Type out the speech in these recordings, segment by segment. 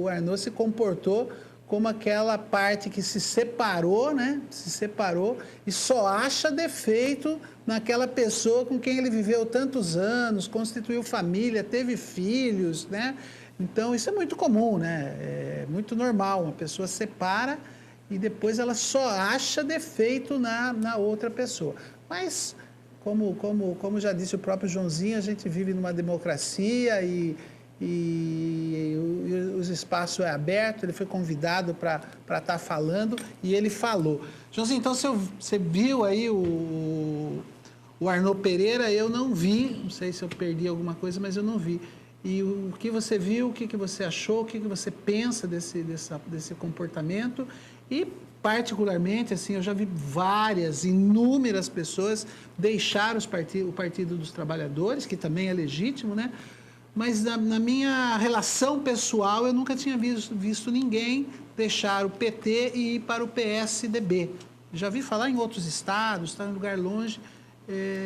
o Arnaud se comportou como aquela parte que se separou, né? Se separou e só acha defeito naquela pessoa com quem ele viveu tantos anos, constituiu família, teve filhos, né? Então, isso é muito comum, né? É muito normal. Uma pessoa separa e depois ela só acha defeito na outra pessoa. Mas, como já disse o próprio Joãozinho, a gente vive numa democracia e os espaços é aberto, ele foi convidado para estar falando e ele falou. Joãozinho, então você viu aí o Arnaud Pereira? Eu não vi, não sei se eu perdi alguma coisa, mas eu não vi. E o que você viu, o que você achou, o que você pensa desse comportamento? E, particularmente, assim, eu já vi inúmeras pessoas deixar o Partido dos Trabalhadores, que também é legítimo, né? Mas na minha relação pessoal, eu nunca tinha visto ninguém deixar o PT e ir para o PSDB. Já vi falar em outros estados, está em lugar longe,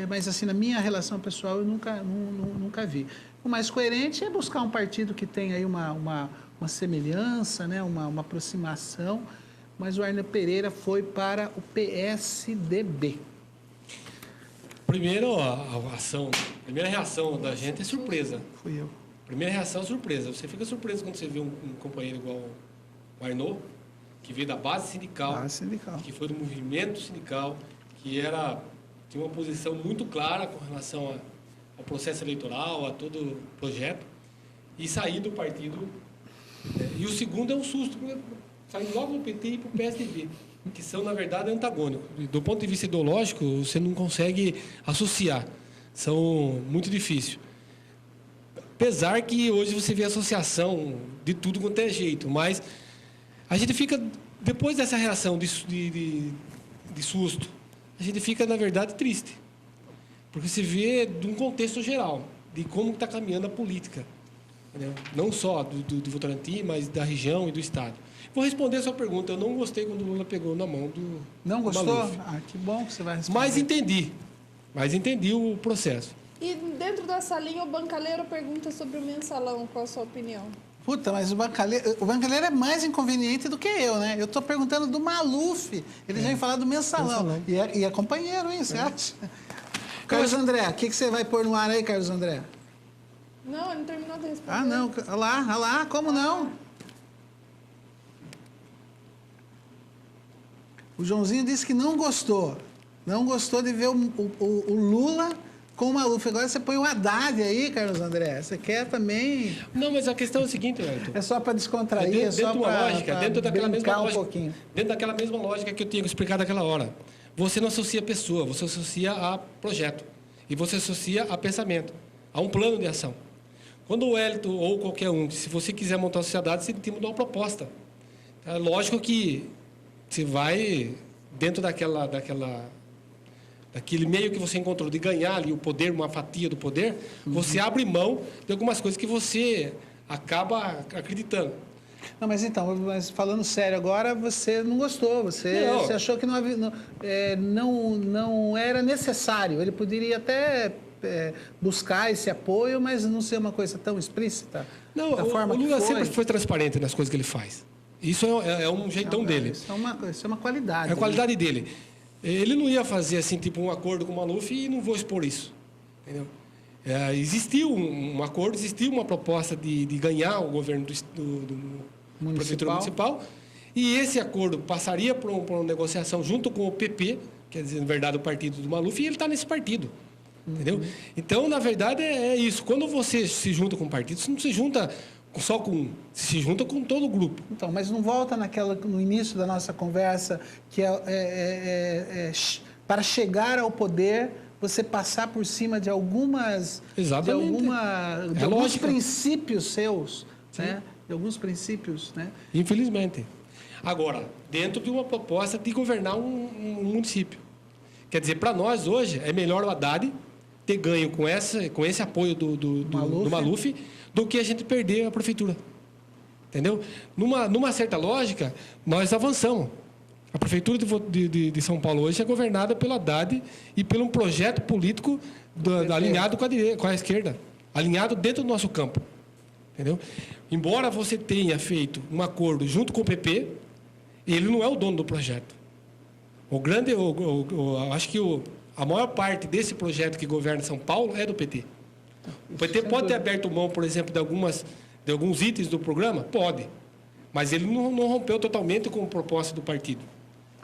mas assim, na minha relação pessoal, eu nunca vi. O mais coerente é buscar um partido que tenha aí uma semelhança, né? uma aproximação, mas o Arnaud Pereira foi para o PSDB. Primeiro, a primeira reação da gente é surpresa. Fui eu. Primeira reação é surpresa. Você fica surpreso quando você vê um companheiro igual o Arnaud, que veio da base sindical, que foi do movimento sindical, que tinha uma posição muito clara com relação ao processo eleitoral, a todo o projeto, e sair do partido. E o segundo é um susto, sair logo do PT e ir para o PSDB. Que são, na verdade, antagônicos. Do ponto de vista ideológico, você não consegue associar. São muito difíceis. Apesar que hoje você vê associação de tudo quanto é jeito, mas a gente fica, depois dessa reação de susto, a gente fica, na verdade, triste. Porque se vê de um contexto geral, de como está caminhando a política. Entendeu? Não só do Votorantim, mas da região e do Estado. Vou responder a sua pergunta. Eu não gostei quando o Lula pegou na mão do Não gostou? Maluf. Ah, que bom que você vai responder. Mas entendi o processo. E dentro dessa linha, o Bancaleiro pergunta sobre o mensalão. Qual a sua opinião? Puta, mas o Bancaleiro é mais inconveniente do que eu, né? Eu estou perguntando do Maluf. Ele já ia falar do mensalão. E é companheiro, hein? Você acha? Carlos André, o que você vai pôr no ar aí, Carlos André? Não, ele não terminou de responder. Ah, não. Olha lá, como não? O Joãozinho disse que não gostou. Não gostou de ver o Lula com o Maluf. Agora você põe o Haddad aí, Carlos André. Você quer também... Não, mas a questão é o seguinte, Wellington. É só para descontrair, é só para dentro daquela mesma lógica, pouquinho. Dentro daquela mesma lógica que eu tinha explicado naquela hora. Você não associa a pessoa, você associa a projeto. E você associa a pensamento, a um plano de ação. Quando o Wellington ou qualquer um, se você quiser montar uma sociedade, você tem que mudar uma proposta. É lógico que você vai, dentro daquele meio que você encontrou de ganhar ali o poder, uma fatia do poder, você abre mão de algumas coisas que você acaba acreditando. Não, mas então, falando sério agora, você não gostou, você achou que não era necessário. Ele poderia até buscar esse apoio, mas não ser uma coisa tão explícita. Não, o Lula sempre foi transparente nas coisas que ele faz. Isso é um jeitão dele. Isso é uma qualidade. É a qualidade dele. Ele não ia fazer assim, tipo, um acordo com o Maluf e não vou expor isso. Entendeu? Existiu um acordo, existiu uma proposta de ganhar o governo do Prefeitura Municipal, e esse acordo passaria por uma negociação junto com o PP, quer dizer, na verdade, o partido do Maluf, e ele está nesse partido. Entendeu? Então, na verdade, é isso. Quando você se junta com um partido, você não se junta só com um, se junta com todo o grupo. Então, mas não volta no início da nossa conversa, que para chegar ao poder, você passar por cima de alguns princípios seus, né? De alguns princípios, né? Infelizmente. Agora, dentro de uma proposta de governar um município. Quer dizer, para nós hoje, é melhor o Haddad ter ganho com esse apoio do Maluf do que a gente perder a prefeitura. Entendeu? Numa certa lógica, nós avançamos. A prefeitura de São Paulo hoje é governada pelo Haddad e por um projeto político alinhado com a esquerda, alinhado dentro do nosso campo. Entendeu? Embora você tenha feito um acordo junto com o PP, ele não é o dono do projeto. Acho que a maior parte desse projeto que governa São Paulo é do PT. O PT pode ter aberto mão, por exemplo, de alguns itens do programa? Pode. Mas ele não rompeu totalmente com a proposta do partido,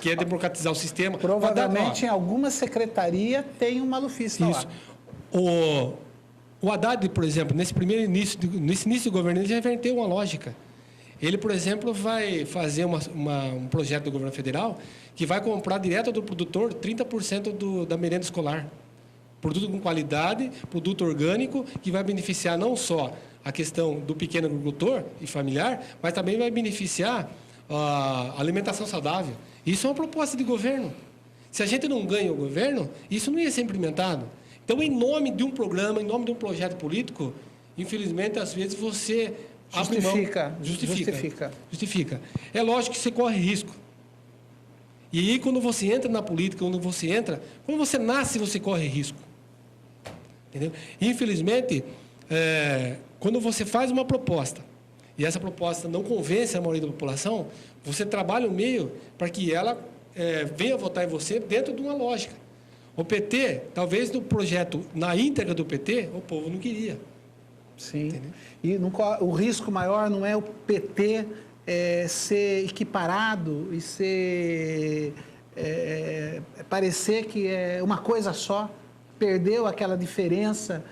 que é democratizar o sistema. Provavelmente em alguma secretaria tem um malufista isso. lá. O Haddad, por exemplo, nesse início do governo, ele já inverteu uma lógica. Ele, por exemplo, vai fazer um projeto do governo federal que vai comprar direto do produtor 30% da merenda escolar. Produto com qualidade, produto orgânico, que vai beneficiar não só a questão do pequeno agricultor e familiar, mas também vai beneficiar a alimentação saudável. Isso é uma proposta de governo. Se a gente não ganha o governo, isso não ia ser implementado. Então, em nome de um programa, em nome de um projeto político, infelizmente, às vezes você justifica. É lógico que você corre risco. E aí, quando você entra na política, quando você nasce, você corre risco. Entendeu? Infelizmente, quando você faz uma proposta e essa proposta não convence a maioria da população, você trabalha o meio para que ela venha votar em você dentro de uma lógica. O PT, talvez no projeto, na íntegra do PT, o povo não queria. Sim. Entendeu? E o risco maior não é o PT ser equiparado e parecer que é uma coisa só, perdeu aquela diferença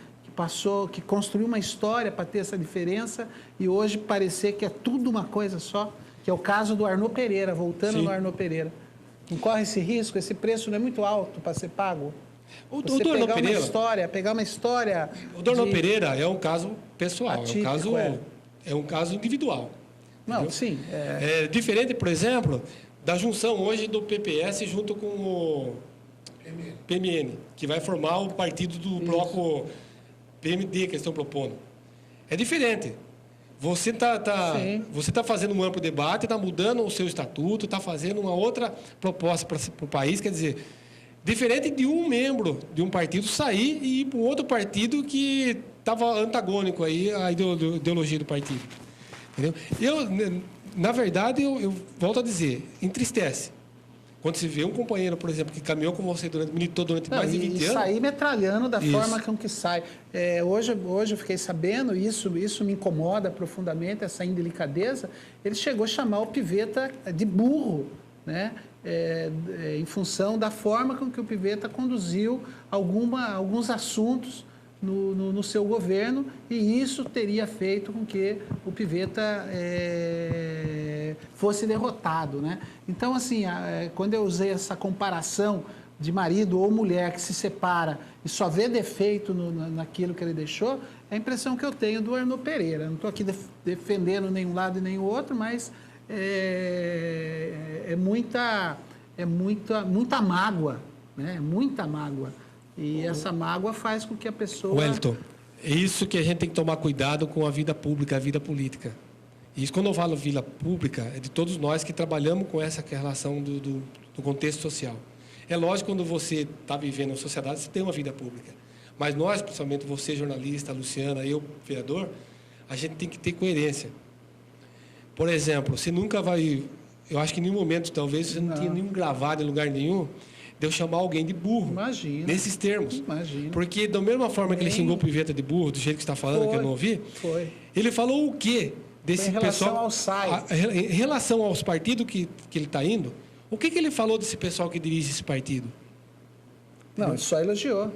que construiu uma história para ter essa diferença e hoje parecer que é tudo uma coisa só, que é o caso do Arnaud Pereira, voltando Sim. no Arnaud Pereira. Não corre esse risco, esse preço não é muito alto para ser pago? Você pegar uma história... O do Arnaud Pereira é um caso pessoal, atípico, é um caso individual. Não, entendeu? Sim. É diferente, por exemplo, da junção hoje do PPS junto com o PMN, que vai formar o partido do bloco PMD que eles estão propondo. É diferente. Você está fazendo um amplo debate, está mudando o seu estatuto, está fazendo uma outra proposta para o país, quer dizer, diferente de um membro de um partido sair e ir para um outro partido que estava antagônico aí à ideologia do partido. Entendeu? Na verdade, eu volto a dizer, entristece. Quando se vê um companheiro, por exemplo, que caminhou com você militou durante mais de 20 anos... E sair metralhando da forma com que sai. Hoje eu fiquei sabendo, isso me incomoda profundamente, essa indelicadeza. Ele chegou a chamar o Pivetta de burro, né? Em função da forma com que o Pivetta conduziu alguns assuntos no seu governo, e isso teria feito com que o Pivetta fosse derrotado, né? Então, assim, quando eu usei essa comparação de marido ou mulher que se separa e só vê defeito naquilo que ele deixou, é a impressão que eu tenho do Arnaud Pereira. Não estou aqui defendendo nenhum lado e nem o outro, mas muita mágoa, né? Muita mágoa. E essa mágoa faz com que a pessoa... Wellington, é isso que a gente tem que tomar cuidado com a vida pública, a vida política. E isso, quando eu falo vida pública, é de todos nós que trabalhamos com essa relação do contexto social. É lógico, quando você está vivendo na sociedade, você tem uma vida pública. Mas nós, principalmente você, jornalista, a Luciana, eu, vereador, a gente tem que ter coerência. Por exemplo, você nunca vai... Eu acho que em nenhum momento, talvez, você não tinha nenhum gravado em lugar nenhum, de eu chamar alguém de burro. Imagina. Nesses termos. Imagina. Porque, da mesma forma que ele xingou o Pivetta de burro, do jeito que você está falando, que eu não ouvi, ele falou o quê desse pessoal... Em relação aos partidos que ele está indo, o que ele falou desse pessoal que dirige esse partido? Não, ele só elogiou.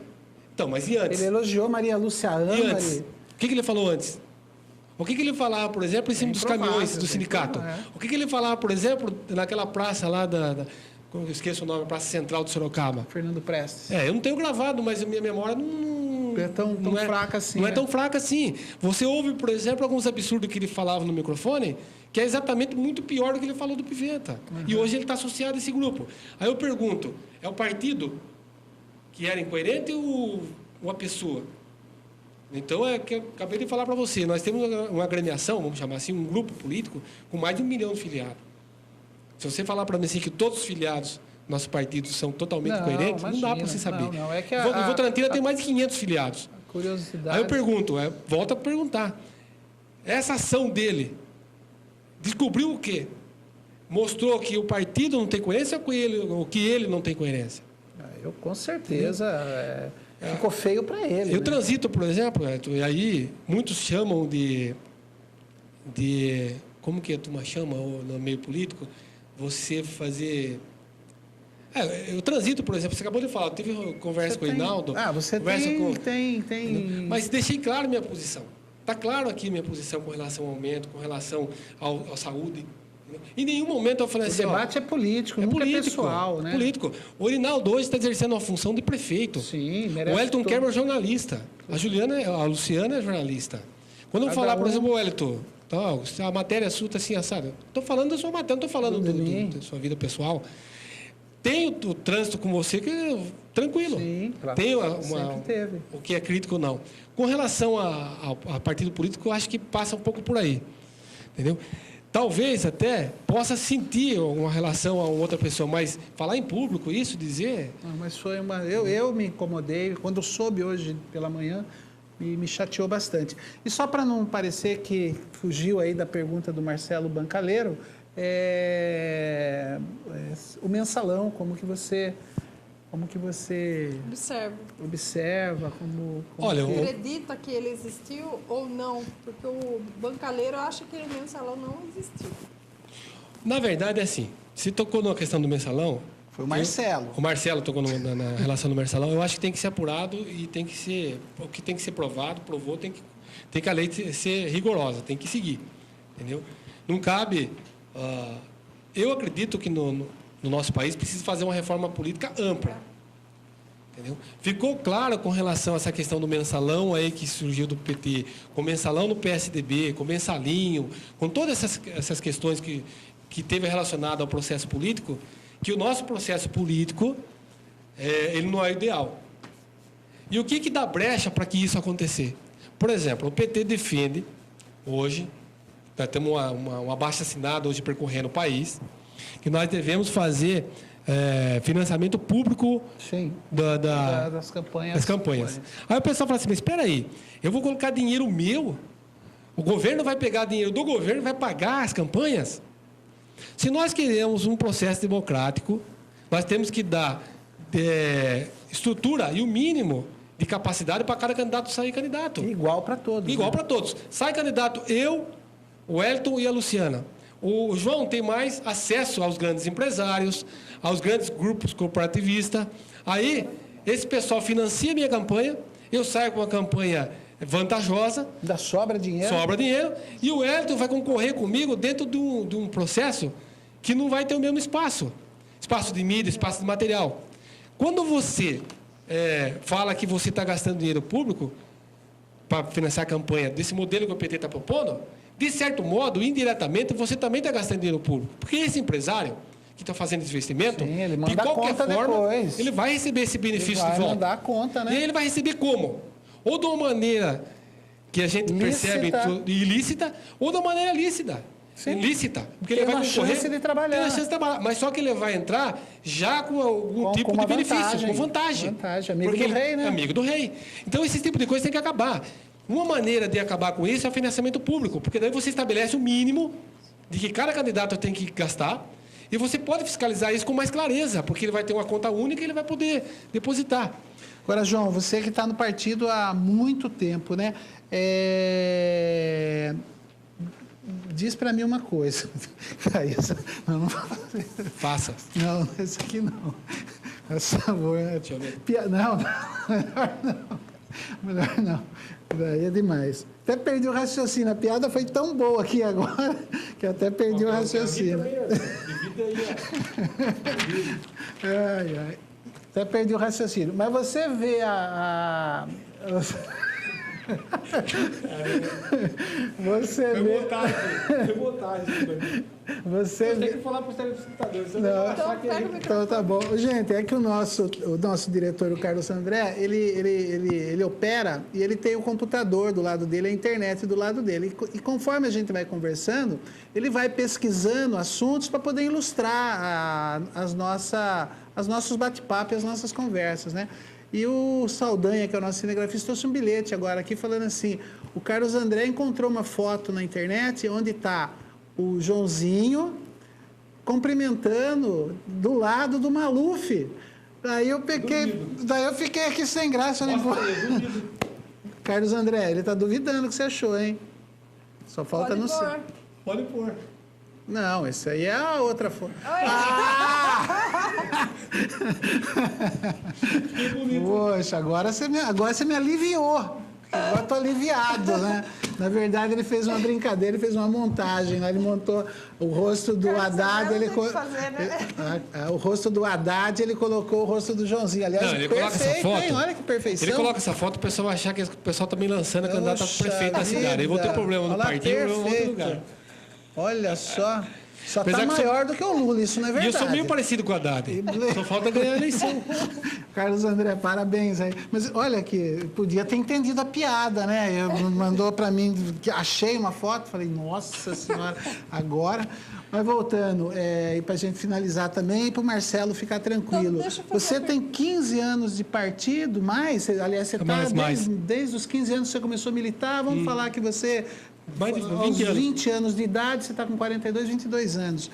Então, mas e antes? Ele elogiou Maria Lúcia Âmari. E antes? O que ele falou antes? O que ele falava, por exemplo, em cima dos caminhões do sindicato? O que ele falava, por exemplo, naquela praça lá eu esqueço o nome, a Praça Central de Sorocaba? Fernando Prestes. Eu não tenho gravado, mas a minha memória não é tão fraca assim. Não é tão fraca assim. Você ouve, por exemplo, alguns absurdos que ele falava no microfone, que é exatamente muito pior do que ele falou do Pivetta. E hoje ele está associado a esse grupo. Aí eu pergunto, é o partido que era incoerente ou a pessoa? Então, é que eu acabei de falar para você, nós temos uma agremiação, vamos chamar assim, um grupo político com mais de 1 milhão de filiados. Se você falar para mim assim que todos os filiados do nosso partido são totalmente coerentes, não dá para você saber. O Votorantina tem mais de 500 filiados. Curiosidade. Aí eu pergunto, volto a perguntar, essa ação dele descobriu o quê? Mostrou que o partido não tem coerência ou que ele não tem coerência? Eu, com certeza, ficou feio para ele. Eu né? transito, por exemplo, e aí muitos chamam de como que a turma chama no meio político, você fazer... eu transito, por exemplo, você acabou de falar, eu tive uma conversa com o Hinaldo. Você tem... Mas deixei claro minha posição. Está claro aqui minha posição com relação ao aumento, com relação à saúde. Em nenhum momento eu falei o assim... debate é político, nunca é pessoal, né? Político. O Hinaldo hoje está exercendo uma função de prefeito. Sim, merece. O Wellington Kermer é jornalista. A Luciana é jornalista. Quando eu falar, por exemplo, o Wellington, a matéria sua está assim, assada. Estou falando da sua matéria, não estou falando da sua vida pessoal. Tem o trânsito com você que é tranquilo. Sim, claro. Tem sempre teve. O que é crítico, não. Com relação a partido político, eu acho que passa um pouco por aí. Entendeu? Talvez até possa sentir uma relação a outra pessoa, mas falar em público isso, dizer... Mas foi uma... Eu me incomodei, quando eu soube hoje pela manhã, me chateou bastante. E só para não parecer que fugiu aí da pergunta do Marcelo Bancaleiro, o mensalão, como que você observa, Olha, que... acredita que ele existiu ou não? Porque o Bancaleiro acha que o mensalão não existiu. Na verdade, é assim, se tocou na questão do mensalão... Foi o Marcelo. O Marcelo tocou na relação do mensalão. Eu acho que tem que ser apurado e tem que ser... O que tem que ser provado, provou, tem que a lei ser rigorosa, tem que seguir. Entendeu? Não cabe... eu acredito que no nosso país precisa fazer uma reforma política ampla. Entendeu? Ficou claro com relação a essa questão do mensalão aí que surgiu do PT, com mensalão no PSDB, com mensalinho, com todas essas questões que teve relacionado ao processo político, que o nosso processo político ele não é ideal. E o que dá brecha para que isso acontecer? Por exemplo, o PT defende hoje, nós temos uma abaixo-assinada hoje percorrendo o país, que nós devemos fazer financiamento público das campanhas. Aí o pessoal fala assim, mas espera aí, eu vou colocar dinheiro meu? O governo vai pegar dinheiro do governo e vai pagar as campanhas? Se nós queremos um processo democrático, nós temos que dar estrutura e o mínimo de capacidade para cada candidato sair candidato. Igual para todos. Igual para todos. Sai candidato eu, o Wellington e a Luciana. O João tem mais acesso aos grandes empresários, aos grandes grupos corporativistas. Aí, esse pessoal financia a minha campanha, eu saio com uma campanha vantajosa. Ainda sobra dinheiro. Sobra dinheiro. E o Wellington vai concorrer comigo dentro de um processo que não vai ter o mesmo espaço. Espaço de mídia, espaço de material. Quando você fala que você está gastando dinheiro público para financiar a campanha desse modelo que o PT está propondo, de certo modo, indiretamente, você também está gastando dinheiro público. Porque esse empresário que está fazendo esse investimento, ele manda de qualquer conta forma, depois. ele vai receber esse benefício de volta. Vai mandar a conta, né? E ele vai receber como? Ou de uma maneira que a gente percebe ilícita, ou de uma maneira lícita. Sim. Ilícita. Porque tem ele vai uma concorrer, chance de trabalhar. Tem uma chance de trabalhar. Mas só que ele vai entrar já com algum tipo de benefício, com vantagem. Amigo do rei, né? Amigo do rei. Então, esse tipo de coisa tem que acabar. Uma maneira de acabar com isso é o financiamento público, porque daí você estabelece o mínimo de que cada candidato tem que gastar e você pode fiscalizar isso com mais clareza, porque ele vai ter uma conta única e ele vai poder depositar. Agora, João, você que está no partido há muito tempo, né? Diz para mim uma coisa. Não, não faça. Não, esse aqui não. Por favor. Deixa eu ver. Não, melhor não. Melhor não. Daí é demais. Até perdi o raciocínio. A piada foi tão boa aqui agora que eu até perdi o raciocínio. Ai, ai. Até perdi o raciocínio. Mas você vê Você vê. Foi montagem. Você tem que falar para os telespectadores. Então tá bom. Gente, é que o nosso diretor, o Carlos André, ele opera e ele tem o computador do lado dele, a internet do lado dele. E conforme a gente vai conversando, ele vai pesquisando assuntos para poder ilustrar os nossos bate-papos e as nossas conversas, né? E o Saldanha, que é o nosso cinegrafista, trouxe um bilhete agora aqui falando assim: o Carlos André encontrou uma foto na internet onde está o Joãozinho cumprimentando do lado do Maluf. Daí eu fiquei aqui sem graça. Carlos André, ele está duvidando o que você achou, hein? Só falta no seu. Pode pôr. Não, esse aí é a outra foto. Poxa, agora você me aliviou. Agora estou aliviado, né? Na verdade, ele fez uma brincadeira, ele fez uma montagem. Ele montou o rosto do Haddad. O rosto do Haddad, ele colocou o rosto do Joãozinho. Aliás, ele coloca essa foto, hein? Olha que perfeição. Ele coloca essa foto, o pessoal vai achar que o pessoal está me lançando a candidato a prefeito da cidade. Eu vou ter problema no partido ou em outro lugar. Olha só. Só está maior do que o Lula, isso não é verdade. E eu sou meio parecido com o Haddad. Só falta ganhar a eleição. Carlos André, parabéns aí. Mas olha que podia ter entendido a piada, né? Mandou para mim, que achei uma foto, falei, nossa senhora, agora. Mas voltando, e para a gente finalizar também, e para o Marcelo ficar tranquilo. Então, você tem 15 anos de partido, aliás, você está desde os 15 anos que você começou a militar, vamos falar que você... aos 20 anos de idade, você está com 42, 22 anos.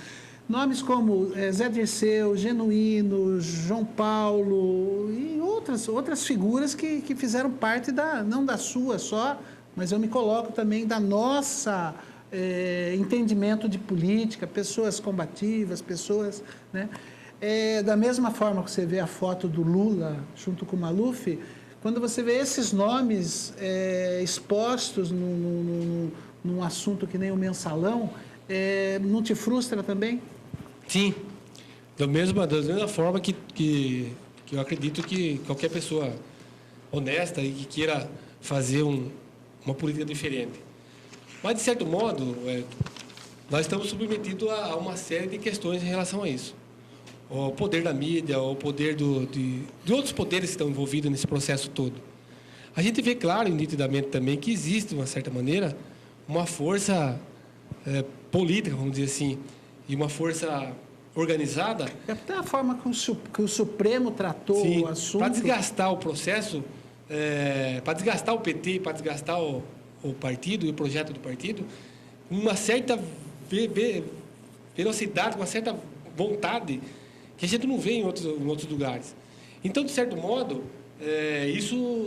Nomes como Zé Dirceu, Genuíno, João Paulo e outras figuras que fizeram parte, não da sua só, mas eu me coloco também da nossa entendimento de política, pessoas combativas, pessoas... Né? Da mesma forma que você vê a foto do Lula junto com o Maluf, quando você vê esses nomes expostos num assunto que nem o mensalão, não te frustra também? Sim. Da mesma forma que eu acredito que qualquer pessoa honesta e que queira fazer uma política diferente. Mas, de certo modo, nós estamos submetidos a uma série de questões em relação a isso. O poder da mídia, o poder de outros poderes que estão envolvidos nesse processo todo. A gente vê claro e nitidamente também que existe, de uma certa maneira, uma força política, vamos dizer assim, e uma força organizada. Até a forma que o Supremo tratou o assunto. Para desgastar o processo, para desgastar o PT, para desgastar o partido e o projeto do partido, uma certa velocidade, uma certa vontade que a gente não vê em outros lugares. Então, de certo modo, isso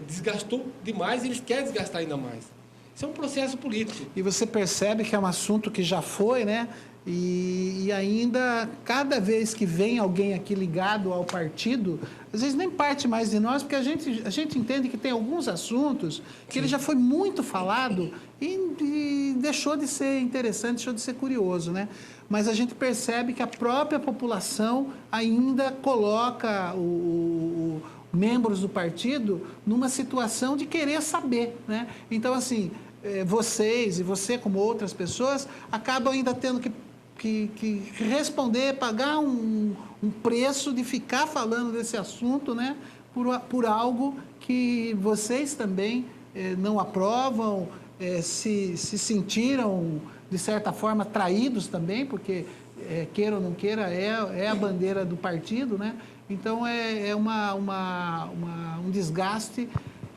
desgastou demais e eles querem desgastar ainda mais. Isso é um processo político. E você percebe que é um assunto que já foi, né? E ainda, cada vez que vem alguém aqui ligado ao partido, às vezes nem parte mais de nós, porque a gente entende que tem alguns assuntos que ele já foi muito falado e deixou de ser interessante, deixou de ser curioso, né? Mas a gente percebe que a própria população ainda coloca membros do partido numa situação de querer saber, né? Então, assim, vocês e você, como outras pessoas, acabam ainda tendo que responder, pagar um preço de ficar falando desse assunto, né? Por algo que vocês também não aprovam, se sentiram, de certa forma, traídos também, porque, queira ou não queira, é a bandeira do partido, né? Então, é um desgaste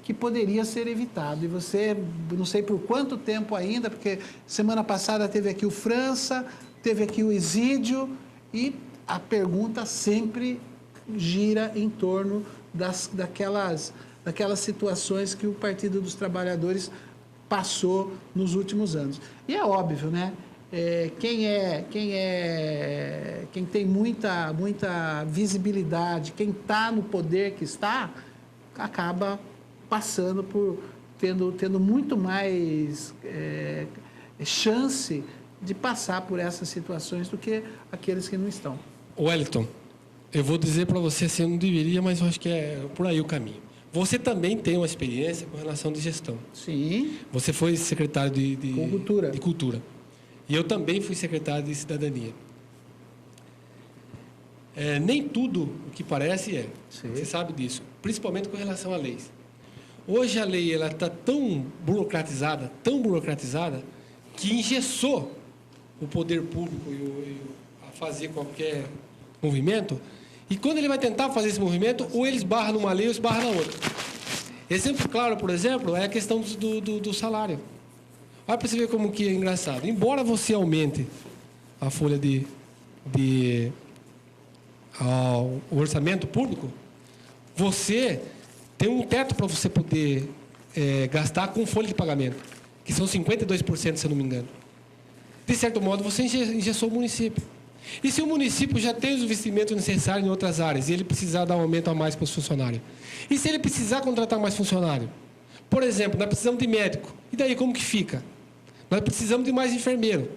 que poderia ser evitado. E você, não sei por quanto tempo ainda, porque semana passada teve aqui o França, teve aqui o Exídio, e a pergunta sempre gira em torno daquelas situações que o Partido dos Trabalhadores passou nos últimos anos. E é óbvio, né? Quem tem muita visibilidade, quem está no poder que está, acaba passando tendo muito mais chance de passar por essas situações do que aqueles que não estão. Wellington, eu vou dizer para você assim, eu não deveria, mas eu acho que é por aí o caminho. Você também tem uma experiência com relação de gestão. Sim. Você foi secretário de Cultura. E eu também fui secretário de Cidadania. Nem tudo o que parece é. Sim. Você sabe disso. Principalmente com relação a leis. Hoje a lei está tão burocratizada, que engessou o poder público a fazer qualquer movimento, E quando ele vai tentar fazer esse movimento, ou ele esbarra numa lei ou esbarra na outra. Exemplo claro, por exemplo, é a questão do salário. Olha para você ver como que é engraçado. Embora você aumente a folha o orçamento público, você tem um teto para você poder gastar com folha de pagamento, que são 52%, se eu não me engano. De certo modo, você engessou o município. E se o município já tem os investimentos necessários em outras áreas e ele precisar dar um aumento a mais para os funcionários? E se ele precisar contratar mais funcionário? Por exemplo, nós precisamos de médico. E daí como que fica? Nós precisamos de mais enfermeiro.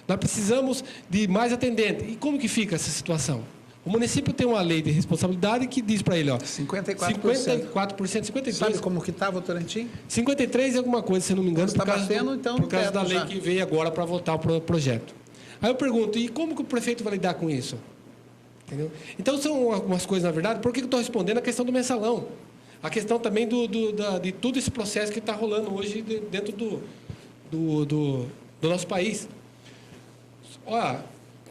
Nós precisamos de mais atendente. E como que fica essa situação? O município tem uma lei de responsabilidade que diz para ele, ó, 54%. 52%. Sabe como que estava o Votorantim? 53 é alguma coisa, se eu não me engano, Está batendo, então, por causa da lei já. que veio agora para votar o projeto. Aí eu pergunto, e como que o prefeito vai lidar com isso? Entendeu? Então, são algumas coisas, na verdade, por que eu estou respondendo a questão do mensalão? A questão também de todo esse processo que está rolando hoje dentro do nosso país. Olha,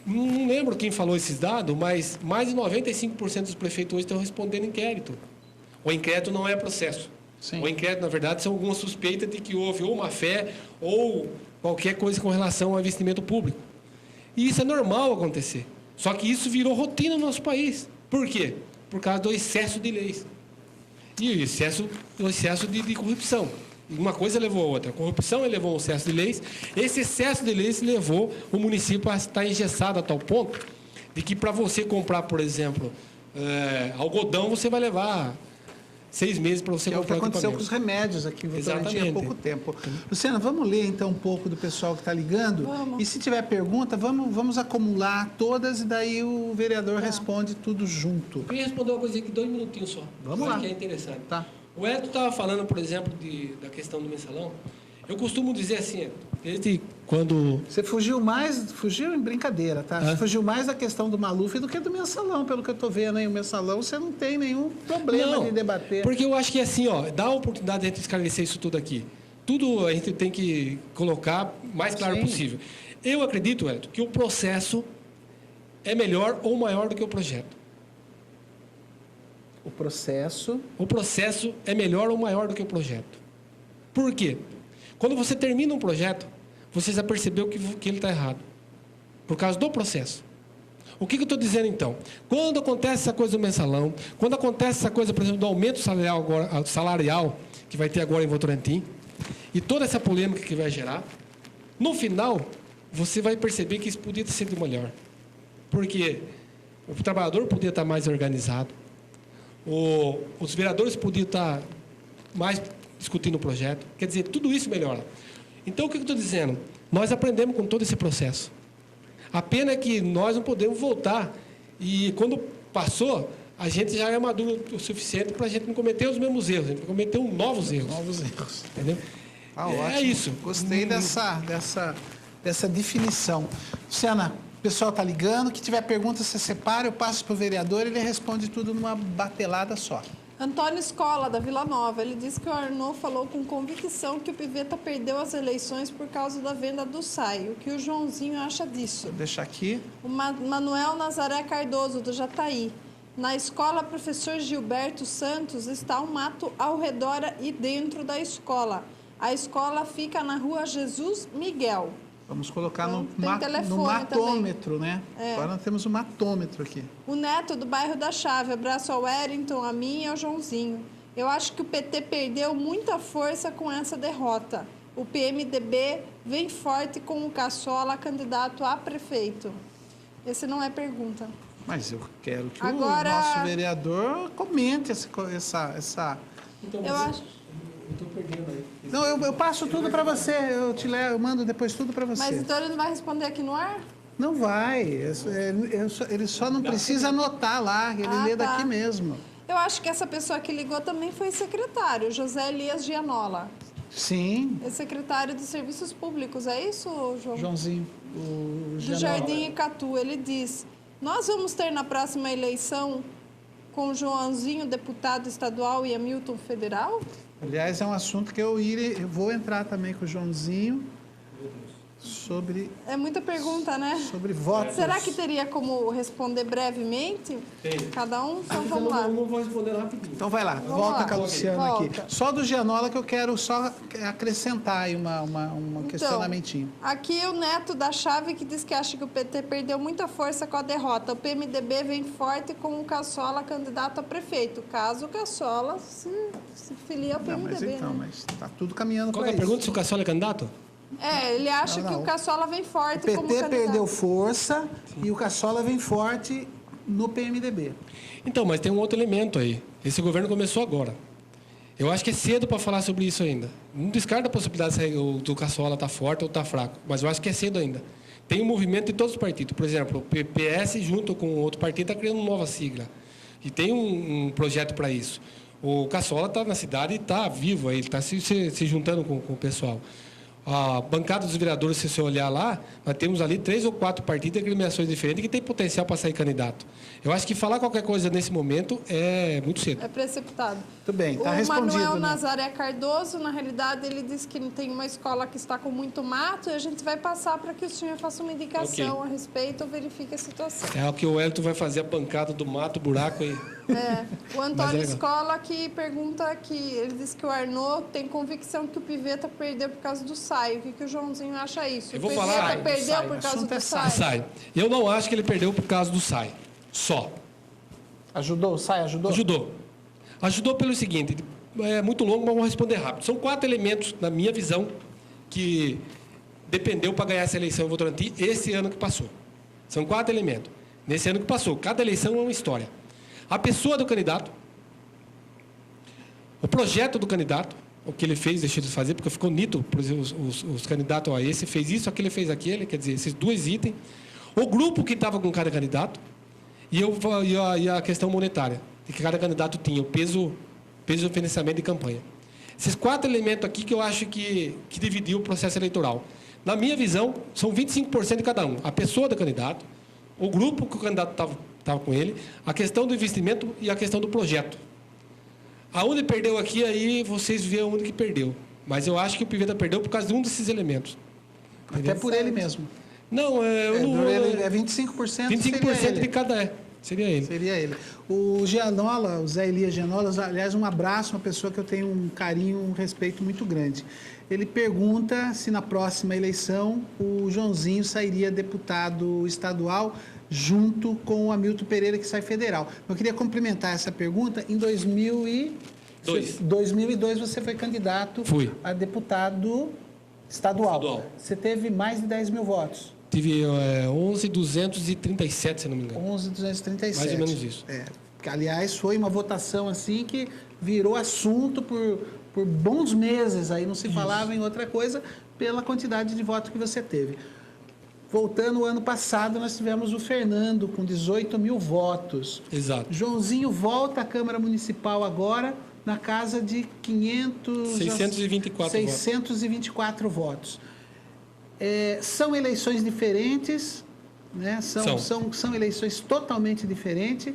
não lembro quem falou esses dados, mas mais de 95% dos prefeitos hoje estão respondendo inquérito. O inquérito não é processo. Sim. O inquérito, na verdade, são algumas suspeitas de que houve ou má fé ou qualquer coisa com relação ao investimento público. E isso é normal acontecer. Só que isso virou rotina no nosso país. Por quê? Por causa do excesso de leis. E o excesso de corrupção. Uma coisa levou a outra. A corrupção levou ao excesso de leis. Esse excesso de leis levou o município a estar engessado a tal ponto de que para você comprar, por exemplo, algodão, você vai levar 6 meses para você comprar. É o que aconteceu com os remédios aqui em Votorantim há pouco tempo. Luciana, vamos ler então um pouco do pessoal que está ligando? Vamos. E se tiver pergunta, vamos acumular todas e daí o vereador responde tudo junto. Eu queria responder uma coisa aqui, 2 minutinhos só. Vamos lá. Que é interessante. Tá. O Hélio estava falando, por exemplo, da questão do mensalão. Eu costumo dizer assim, desde quando... Você fugiu em brincadeira, tá? Você fugiu mais da questão do Maluf do que do mensalão, pelo que eu estou vendo aí. O mensalão, você não tem nenhum problema de debater. Porque eu acho que assim, dá a oportunidade de a gente esclarecer isso tudo aqui. Tudo a gente tem que colocar mais claro possível. Eu acredito, Hélio, que o processo é melhor ou maior do que o projeto. O processo é melhor ou maior do que o projeto. Por quê? Quando você termina um projeto, você já percebeu que ele está errado. Por causa do processo. O que eu estou dizendo, então? Quando acontece essa coisa do mensalão, quando acontece essa coisa, por exemplo, do aumento salarial que vai ter agora em Votorantim, e toda essa polêmica que vai gerar, no final, você vai perceber que isso podia ter sido melhor. Porque o trabalhador podia estar mais organizado, os vereadores podiam estar mais discutindo o projeto. Quer dizer, tudo isso melhora. Então, o que eu estou dizendo? Nós aprendemos com todo esse processo. A pena é que nós não podemos voltar. E quando passou, a gente já é maduro o suficiente para a gente não cometer os mesmos erros. A gente cometeu novos erros. Entendeu? Ótimo. Isso. Gostei dessa definição. Luciana, o pessoal está ligando. Que tiver pergunta, você separa, eu passo para o vereador, ele responde tudo numa batelada só. Antônio Escola, da Vila Nova, ele disse que o Arnaud falou com convicção que o Piveta perdeu as eleições por causa da venda do SAI. O que o Joãozinho acha disso? Vou deixar aqui. O Manuel Nazaré Cardoso, do Jataí. Na escola, professor Gilberto Santos, está um mato ao redor e dentro da escola. A escola fica na rua Jesus Miguel. Vamos colocar então, no matômetro, também, né? Agora nós temos um matômetro aqui. O Neto, do bairro da Chave. Abraço ao Wellington, a mim e ao Joãozinho. Eu acho que o PT perdeu muita força com essa derrota. O PMDB vem forte com o Caçola, candidato a prefeito. Esse não é pergunta. Mas eu quero que o nosso vereador comente essa... Então, eu acho... Estou perdendo aí. Não, eu passo tudo para você. Eu mando depois tudo para você. Mas então ele não vai responder aqui no ar? Não vai. Ele só não precisa anotar lá. Ele lê daqui mesmo. Eu acho que essa pessoa que ligou também foi secretário, José Elias Gianola. Sim. É secretário de Serviços Públicos, é isso, João? Joãozinho. Do Jardim Icatu. Ele diz: nós vamos ter na próxima eleição com o Joãozinho, deputado estadual, e Hamilton federal? Aliás, é um assunto que eu vou entrar também com o Joãozinho Sobre... É muita pergunta, né? Sobre votos. Será que teria como responder brevemente? Tem. Cada um? Então vamos lá. Eu vou responder rapidinho. Então vai lá, Vamos volta lá. com a Luciana aqui. Volta. Só do Gianola que eu quero só acrescentar aí um questionamentinho. Aqui o Neto da Chave que diz que acha que o PT perdeu muita força com a derrota. O PMDB vem forte com o Caçola candidato a prefeito. Caso o Caçola se filie ao Não, mas PMDB, então, né? mas tá tudo caminhando Qual para que é a isso. pergunta? Se o Caçola é candidato? Ele acha Não, que não. o Caçola vem O forte como PT candidato. perdeu força e o Caçola vem forte no PMDB. Então, mas tem um outro elemento aí. Esse governo começou agora. Eu acho que é cedo para falar sobre isso ainda. Não descarta a possibilidade do Caçola estar forte ou estar fraco, mas eu acho que é cedo ainda. Tem um movimento em todos os partidos. Por exemplo, o PS, junto com outro partido, está criando uma nova sigla. E tem um projeto para isso. O Caçola está na cidade e está vivo aí, ele está se juntando com o pessoal. A bancada dos vereadores, se você olhar lá, nós temos ali 3 ou 4 partidos de agremiações diferentes que têm potencial para sair candidato. Eu acho que falar qualquer coisa nesse momento é muito cedo. É precipitado. Tudo bem, está O respondido. Manuel né? Nazaré Cardoso, na realidade, ele disse que tem uma escola que está com muito mato e a gente vai passar para que o senhor faça uma indicação a respeito ou verifique a situação. É o que o Wellington vai fazer a pancada do mato, buraco aí. O Mas Antônio é legal. Escola que pergunta aqui, ele disse que o Arnaud tem convicção que o Piveta perdeu por causa do SAI. O que o Joãozinho acha isso? Eu vou o falar- Piveta perdeu SAI, por o causa assunto do é SAI? Sai. Eu não acho que ele perdeu por causa do SAI. Só. Ajudou? Sai, ajudou? Ajudou. Ajudou pelo seguinte, é muito longo, mas vou responder rápido. São 4 elementos, na minha visão, que dependeu para ganhar essa eleição em Votorantim esse ano que passou. São 4 elementos. Nesse ano que passou. Cada eleição é uma história. A pessoa do candidato, o projeto do candidato, o que ele fez, deixou de fazer, porque ficou nítido, por exemplo, os candidatos, ó, esse fez isso, aquele fez aquele, quer dizer, esses 2 itens. O grupo que estava com cada candidato e a questão monetária, de que cada candidato tinha, o peso do financiamento de campanha. Esses 4 elementos aqui que eu acho que dividiu o processo eleitoral. Na minha visão, são 25% de cada um. A pessoa do candidato, o grupo que o candidato estava com ele, a questão do investimento e a questão do projeto. Aonde perdeu aqui, aí vocês veem onde que perdeu. Mas eu acho que o Piveta perdeu por causa de um desses elementos. Até por ele mesmo. Não, eu não... É 25%. 25% de cada seria ele. Seria ele. O Gianola, o Zé Elias Gianola, aliás, um abraço, uma pessoa que eu tenho um carinho, um respeito muito grande. Ele pergunta se na próxima eleição o Joãozinho sairia deputado estadual junto com o Hamilton Pereira, que sai federal. Eu queria complementar essa pergunta. Em 2002 você foi candidato Fui. a deputado estadual. Você teve mais de 10 mil votos. Tive 11.237, se não me engano. 11.237. Mais ou menos isso. Que, aliás, foi uma votação assim que virou assunto por bons meses. Aí não se falava em outra coisa pela quantidade de votos que você teve. Voltando ao ano passado, nós tivemos o Fernando com 18 mil votos. Exato. Joãozinho volta à Câmara Municipal agora na casa de 624 votos. São eleições diferentes, né? São eleições totalmente diferentes.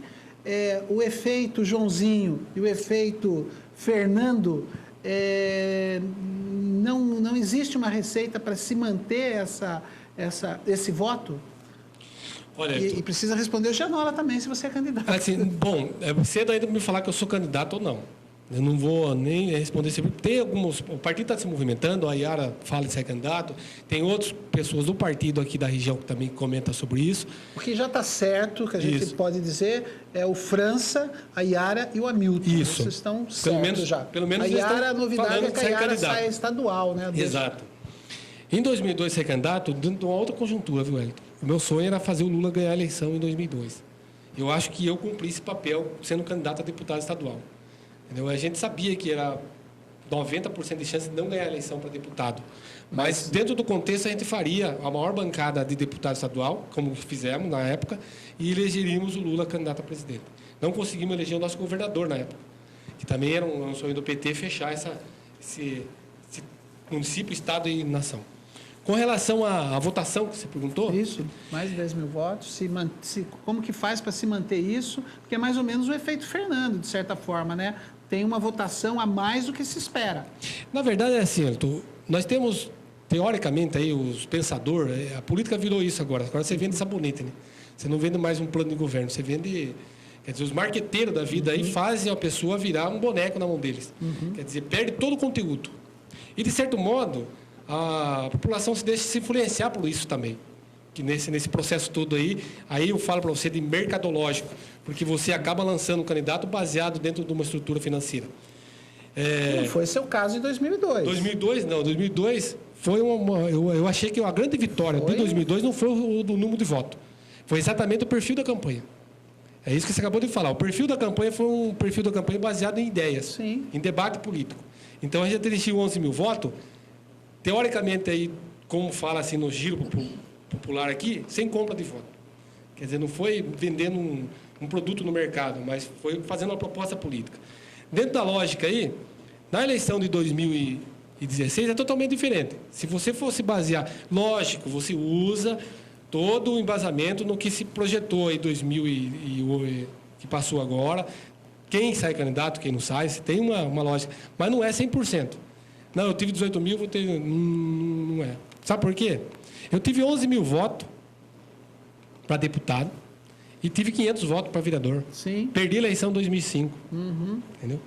O efeito Joãozinho e o efeito Fernando, não existe uma receita para se manter esse voto? Olha, E precisa responder o Gianola também, se você é candidato. assim, bom, é cedo ainda para me falar que eu sou candidato ou não. Eu não vou nem responder sempre. Tem alguns. O partido está se movimentando, a Yara fala de ser candidato. Tem outras pessoas do partido aqui da região que também comentam sobre isso. O que já está certo, que a gente pode dizer, é o França, a Yara e o Hamilton. Isso. Vocês estão certos já. Pelo menos a Yara, a novidade é que a Yara candidato. sai estadual, né? Exato. Em 2002, ser candidato, dentro de uma outra conjuntura, viu, Wellington? O meu sonho era fazer o Lula ganhar a eleição em 2002. Eu acho que eu cumpri esse papel sendo candidato a deputado estadual. Entendeu? A gente sabia que era 90% de chance de não ganhar a eleição para deputado. Mas dentro do contexto, a gente faria a maior bancada de deputado estadual, como fizemos na época, e elegeríamos o Lula candidato a presidente. Não conseguimos eleger o nosso governador na época, que também era um sonho do PT fechar esse município, estado e nação. Com relação à votação que você perguntou... Isso, mais de 10 mil votos. Como que faz para se manter isso? Porque é mais ou menos o efeito Fernando, de certa forma, né? Tem uma votação a mais do que se espera. Na verdade, é assim, Elton, nós temos teoricamente, aí, os pensadores, a política virou isso agora. Agora você vende sabonete, né? Você não vende mais um plano de governo, você vende... Quer dizer, os marqueteiros da vida aí fazem a pessoa virar um boneco na mão deles. Quer dizer, perde todo o conteúdo. E, de certo modo, a população se deixa se influenciar por isso também. Que nesse processo todo aí eu falo para você de mercadológico, porque você acaba lançando um candidato baseado dentro de uma estrutura financeira. Não foi seu caso em 2002. 2002 foi eu achei que a grande vitória de 2002 não foi o do número de voto. Foi exatamente o perfil da campanha. É isso que você acabou de falar. O perfil da campanha foi um perfil da campanha baseado em ideias, Sim. em debate político. Então, a gente atingiu 11 mil votos, teoricamente, aí, como fala assim no giro popular aqui, sem compra de voto. Quer dizer, não foi vendendo um produto no mercado, mas foi fazendo uma proposta política. Dentro da lógica aí, na eleição de 2016 é totalmente diferente. Se você fosse basear, lógico, você usa todo o embasamento no que se projetou em 2000 que passou agora, quem sai candidato, quem não sai, você tem uma lógica, mas não é 100%. Não, eu tive 18 mil, vou ter... Não é. Sabe por quê? Eu tive 11 mil votos para deputado e tive 500 votos para vereador. Sim. Perdi a eleição em 2005. Entendeu?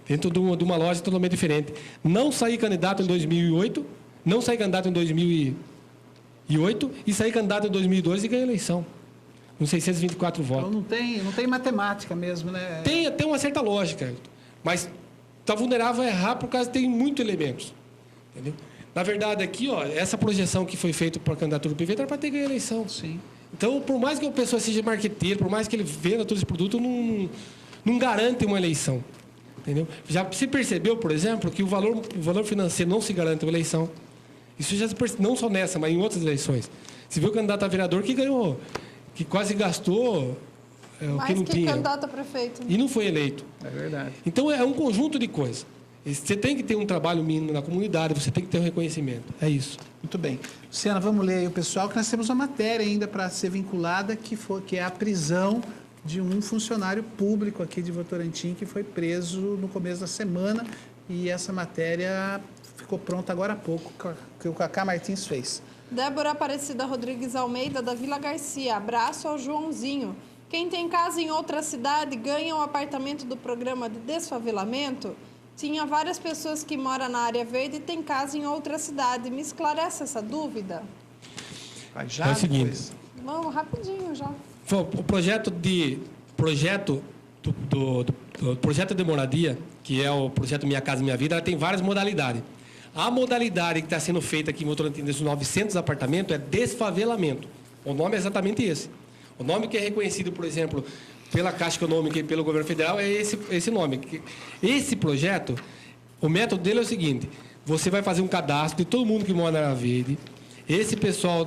Dentro de uma lógica totalmente diferente. Não saí candidato em 2008, não saí candidato em 2008 e saí candidato em 2002 e ganhei a eleição. Com 624 votos. Então não tem matemática mesmo, né? Tem até uma certa lógica, mas está vulnerável a errar por causa que tem muitos elementos. Entendeu? Na verdade, aqui, essa projeção que foi feita para a candidatura do PV era para ter ganho a eleição. Sim. Então, por mais que a pessoa seja marqueteiro, por mais que ele venda todo esse produto, não garante uma eleição. Entendeu? Já se percebeu, por exemplo, que o valor financeiro não se garante uma eleição. Isso já se percebeu, não só nessa, mas em outras eleições. Se viu o candidato a vereador que ganhou, que quase gastou o que não tinha. candidato a prefeito. E não foi eleito. É verdade. Então, é um conjunto de coisas. Você tem que ter um trabalho mínimo na comunidade, você tem que ter um reconhecimento. É isso. Muito bem. Luciana, vamos ler aí o pessoal, que nós temos uma matéria ainda para ser vinculada, que é a prisão de um funcionário público aqui de Votorantim, que foi preso no começo da semana. E essa matéria ficou pronta agora há pouco, que o Cacá Martins fez. Débora Aparecida Rodrigues Almeida, da Vila Garcia. Abraço ao Joãozinho. Quem tem casa em outra cidade ganha um apartamento do programa de desfavelamento? Tinha várias pessoas que moram na área verde e têm casa em outra cidade. Me esclarece essa dúvida? Vai já, é o seguinte. depois. Vamos, rapidinho já. O projeto de moradia, que é o projeto Minha Casa Minha Vida, ela tem várias modalidades. A modalidade que está sendo feita aqui em Votorantim, desses 900 apartamentos, é desfavelamento. O nome é exatamente esse. O nome que é reconhecido, por exemplo, pela Caixa Econômica e pelo governo federal é esse nome. Esse projeto, o método dele é o seguinte: você vai fazer um cadastro de todo mundo que mora na área verde.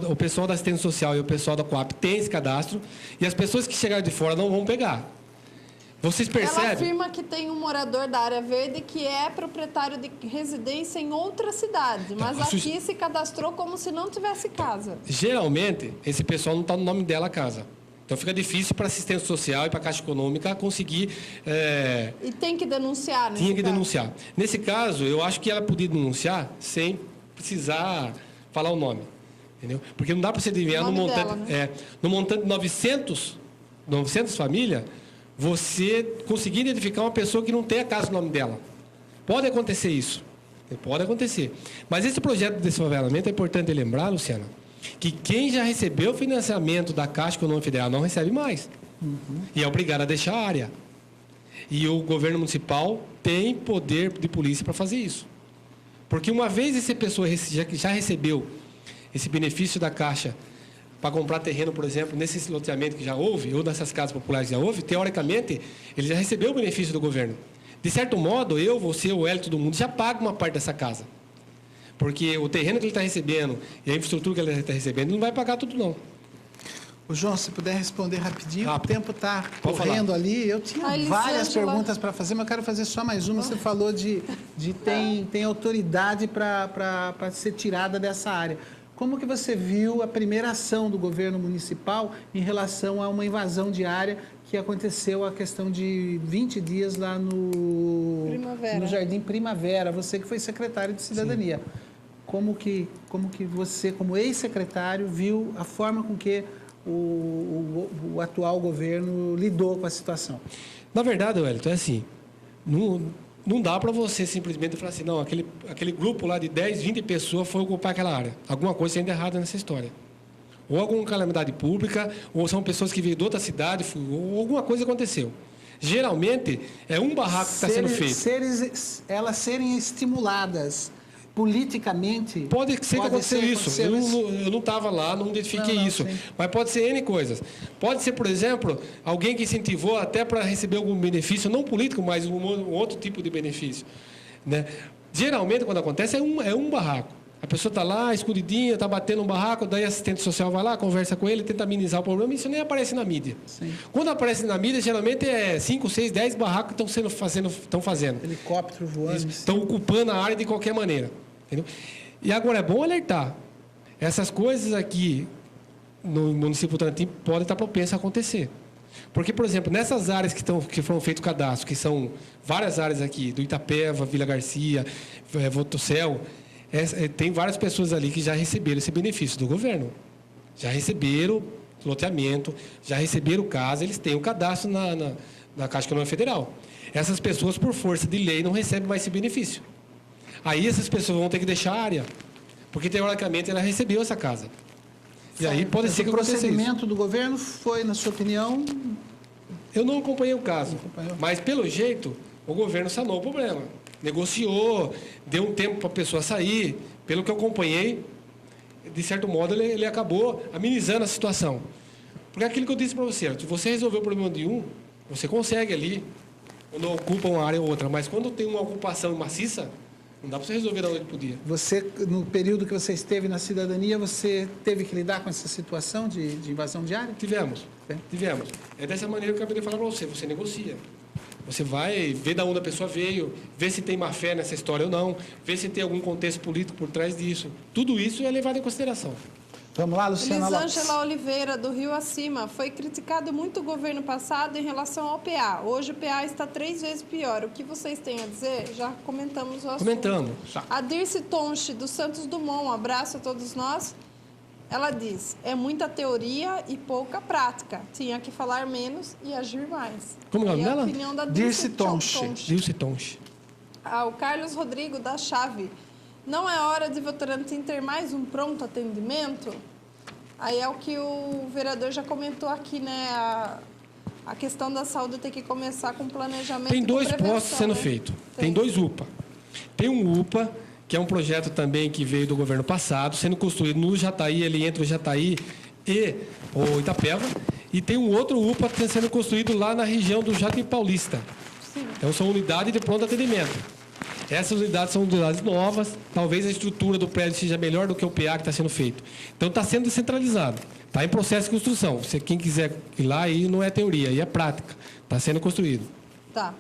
O pessoal da assistência social e o pessoal da Coap tem esse cadastro, e as pessoas que chegarem de fora não vão pegar. Vocês percebem? Ela afirma que tem um morador da área verde que é proprietário de residência em outra cidade, mas aqui se cadastrou como se não tivesse casa. Geralmente, esse pessoal não está no nome dela a casa. Então, fica difícil para a assistência social e para a Caixa Econômica conseguir... E tem que denunciar, Tinha que denunciar. Nesse caso, eu acho que ela podia denunciar sem precisar falar o nome. Entendeu? Porque não dá para você adivinhar no montante... Dela, né? No montante de 900 famílias, você conseguir identificar uma pessoa que não tem a casa no nome dela. Pode acontecer isso. Pode acontecer. Mas esse projeto de desfavelamento é importante lembrar, Luciana, que quem já recebeu financiamento da Caixa Econômica Federal não recebe mais. E é obrigado a deixar a área. E o governo municipal tem poder de polícia para fazer isso. Porque uma vez essa pessoa já recebeu esse benefício da Caixa para comprar terreno, por exemplo, nesse loteamento que já houve, ou nessas casas populares que já houve, teoricamente, ele já recebeu o benefício do governo. De certo modo, eu, você, o Hélio, todo mundo, já paga uma parte dessa casa. Porque o terreno que ele está recebendo e a infraestrutura que ele está recebendo, ele não vai pagar tudo, não. O João, se puder responder rapidinho, Rápido. O tempo está Pode correndo falar. ali. Eu tinha várias perguntas para fazer, mas eu quero fazer só mais uma. Você falou de tem autoridade para ser tirada dessa área. Como que você viu a primeira ação do governo municipal em relação a uma invasão de área que aconteceu a questão de 20 dias lá no Jardim Primavera, você que foi secretário de Cidadania? Sim. como que você, como ex-secretário, viu a forma com que o atual governo lidou com a situação? Na verdade, Wellington, é assim, não dá para você simplesmente falar assim, não, aquele grupo lá de 10, 20 pessoas foi ocupar aquela área. Alguma coisa tem de errado nessa história. Ou alguma calamidade pública, ou são pessoas que vieram de outra cidade, ou alguma coisa aconteceu. Geralmente, é um barraco que está sendo feito. Elas serem estimuladas politicamente... Pode ser que aconteceu isso. Eu não estava lá, não identifiquei isso. Sim. Mas pode ser N coisas. Pode ser, por exemplo, alguém que incentivou até para receber algum benefício, não político, mas um outro tipo de benefício. Né? Geralmente, quando acontece, é um barraco. A pessoa está lá, escondidinha, está batendo um barraco, daí a assistente social vai lá, conversa com ele, tenta amenizar o problema, e isso nem aparece na mídia. Sim. Quando aparece na mídia, geralmente é 5, 6, 10 barracos que estão fazendo. Helicóptero voando. Estão ocupando a área de qualquer maneira. Entendeu? E agora é bom alertar. Essas coisas aqui no município de Votorantim podem estar propensas a acontecer. Porque, por exemplo, nessas áreas que foram feitos cadastro, que são várias áreas aqui, do Itapeva, Vila Garcia, Votocel, tem várias pessoas ali que já receberam esse benefício do governo. Já receberam loteamento, já receberam casa, eles têm o cadastro na Caixa Econômica Federal. Essas pessoas, por força de lei, não recebem mais esse benefício. Aí essas pessoas vão ter que deixar a área, porque teoricamente ela recebeu essa casa. E aí pode ser que aconteça isso. O procedimento do governo foi, na sua opinião... Eu não acompanhei o caso, mas pelo jeito o governo sanou o problema. Negociou, deu um tempo para a pessoa sair. Pelo que eu acompanhei, de certo modo ele acabou amenizando a situação. Porque é aquilo que eu disse para você, se você resolver o problema de um, você consegue ali, quando ocupa uma área ou outra. Mas quando tem uma ocupação maciça, não dá para você resolver da noite para o dia. Você, no período que você esteve na cidadania, você teve que lidar com essa situação de invasão de área? Tivemos. É dessa maneira que eu acabei de falar para você. Você negocia. Você vai ver de onde a pessoa veio, ver se tem má fé nessa história ou não, ver se tem algum contexto político por trás disso. Tudo isso é levado em consideração. Vamos lá, Luciana Lopes. Elisângela Oliveira, do Rio Acima. Foi criticado muito o governo passado em relação ao PA. Hoje o PA está 3 vezes pior. O que vocês têm a dizer? Já comentamos o assunto. Comentamos. A Dirce Tonche, do Santos Dumont. Um abraço a todos nós. Ela diz, é muita teoria e pouca prática. Tinha que falar menos e agir mais. Como é o nome dela? A opinião da Dirce Tonche. Dirce Tonche. O Carlos Rodrigo, da Chave. Não é hora de Votorantim ter mais um pronto atendimento? Aí é o que o vereador já comentou aqui, né? A questão da saúde tem que começar com planejamento. Tem 2 postos sendo né? feitos. Tem 2 UPA. Tem um UPA, que é um projeto também que veio do governo passado, sendo construído no Jataí, ali entre o Jataí e o Itapeva. E tem um outro UPA sendo construído lá na região do Jardim Paulista. Sim. Então, são unidades de pronto atendimento. Essas unidades são unidades novas, talvez a estrutura do prédio seja melhor do que o PA que está sendo feito. Então, está sendo descentralizado. Está em processo de construção. Quem quiser ir lá, aí não é teoria, aí é prática. Está sendo construído. Tá.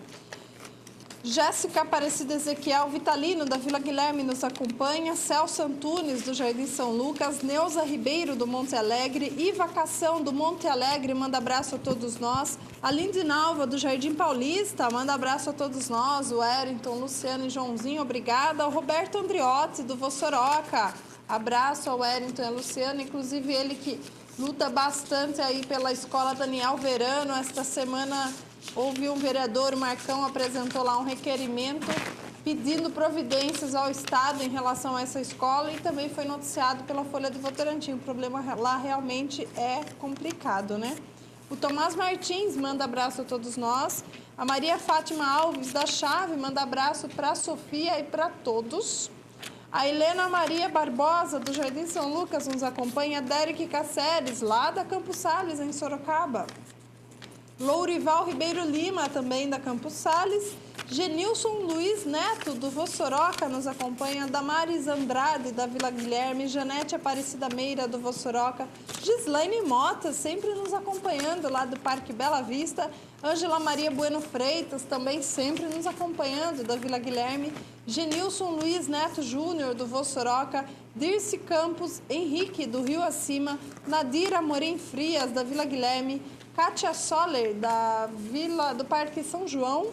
Jéssica Aparecida Ezequiel Vitalino, da Vila Guilherme, nos acompanha. Celso Antunes, do Jardim São Lucas. Neuza Ribeiro, do Monte Alegre. Iva Cação, do Monte Alegre, manda abraço a todos nós. A Lindinalva, do Jardim Paulista, manda abraço a todos nós. O Wellington, Luciano e Joãozinho, obrigada. O Roberto Andriotti, do Vossoroca. Abraço ao Wellington e a Luciano, inclusive ele que luta bastante aí pela Escola Daniel Verano. Esta semana houve um vereador, o Marcão, apresentou lá um requerimento pedindo providências ao Estado em relação a essa escola e também foi noticiado pela Folha de Votorantim. O problema lá realmente é complicado, né? O Tomás Martins manda abraço a todos nós. A Maria Fátima Alves, da Chave, manda abraço para a Sofia e para todos. A Helena Maria Barbosa, do Jardim São Lucas, nos acompanha. Derek Cáceres, lá da Campos Sales, em Sorocaba. Lourival Ribeiro Lima, também da Campos Sales. Genilson Luiz Neto, do Vossoroca, nos acompanha. Damares Andrade, da Vila Guilherme. Janete Aparecida Meira, do Vossoroca. Gislaine Mota, sempre nos acompanhando, lá do Parque Bela Vista. Ângela Maria Bueno Freitas, também sempre nos acompanhando, da Vila Guilherme. Genilson Luiz Neto Júnior, do Vossoroca. Dirce Campos Henrique, do Rio Acima. Nadira Morim Frias, da Vila Guilherme. Kátia Soller, do Parque São João.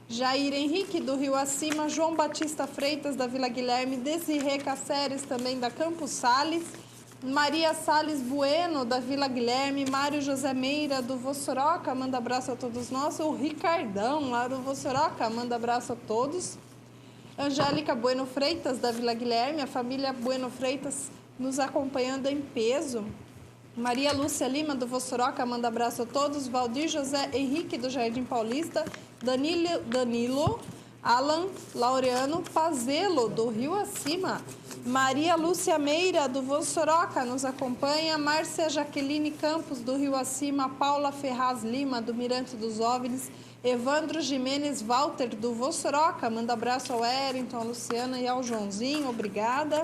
Jair Henrique, do Rio Acima, João Batista Freitas, da Vila Guilherme, Desirê Cáceres, também da Campos Sales, Maria Sales Bueno, da Vila Guilherme, Mário José Meira, do Vossoroca, manda abraço a todos nós, o Ricardão, lá do Vossoroca, manda abraço a todos, Angélica Bueno Freitas, da Vila Guilherme, a família Bueno Freitas nos acompanhando em peso, Maria Lúcia Lima, do Vossoroca, manda abraço a todos, Valdir José Henrique, do Jardim Paulista, Danilo, Alan Laureano Pazelo, do Rio Acima, Maria Lúcia Meira, do Vossoroca, nos acompanha, Márcia Jaqueline Campos, do Rio Acima, Paula Ferraz Lima, do Mirante dos OVNIs, Evandro Jimenez Walter, do Vossoroca, manda abraço ao Wellington, a Luciana e ao Joãozinho, obrigada.